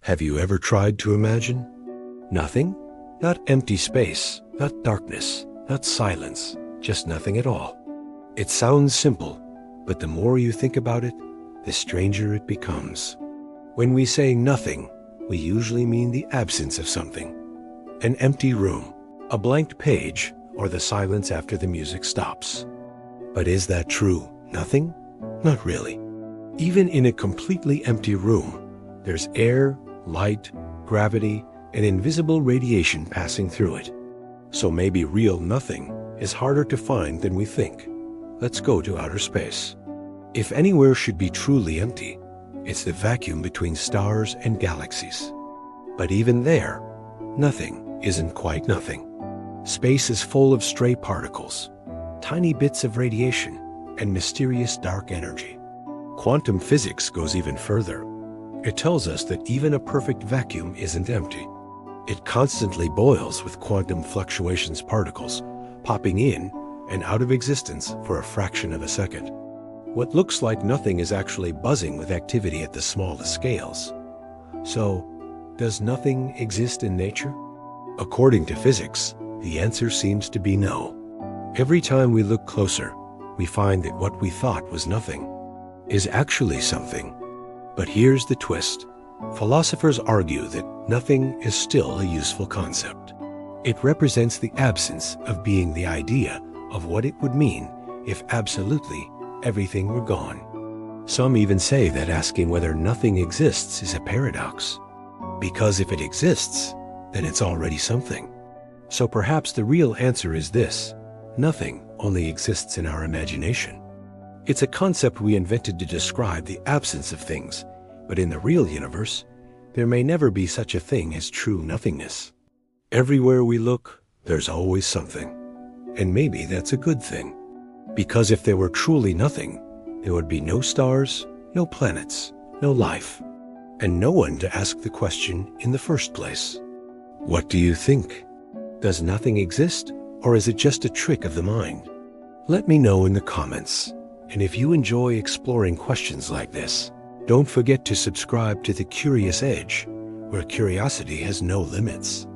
Have you ever tried to imagine? Nothing? Not empty space, not darkness, not silence, just nothing at all. It sounds simple, but the more you think about it, the stranger it becomes. When we say nothing, we usually mean the absence of something. An empty room, a blank page, or the silence after the music stops. But is that true? Nothing? Not really. Even in a completely empty room, there's air, light, gravity, and invisible radiation passing through it. So maybe real nothing is harder to find than we think. Let's go to outer space. If anywhere should be truly empty, it's the vacuum between stars and galaxies. But even there, nothing isn't quite nothing. Space is full of stray particles, tiny bits of radiation, and mysterious dark energy. Quantum physics goes even further. It tells us that even a perfect vacuum isn't empty. It constantly boils with quantum fluctuations particles, popping in and out of existence for a fraction of a second. What looks like nothing is actually buzzing with activity at the smallest scales. So, does nothing exist in nature? According to physics, the answer seems to be no. Every time we look closer, we find that what we thought was nothing is actually something. But here's the twist. Philosophers argue that nothing is still a useful concept. It represents the absence of being the idea of what it would mean if absolutely everything were gone. Some even say that asking whether nothing exists is a paradox, because if it exists, then it's already something. So perhaps the real answer is this: nothing only exists in our imagination. It's a concept we invented to describe the absence of things, but in the real universe, there may never be such a thing as true nothingness. Everywhere we look, there's always something. And maybe that's a good thing. Because if there were truly nothing, there would be no stars, no planets, no life, and no one to ask the question in the first place. What do you think? Does nothing exist, or is it just a trick of the mind? Let me know in the comments. And if you enjoy exploring questions like this, don't forget to subscribe to The Curious Edge, where curiosity has no limits.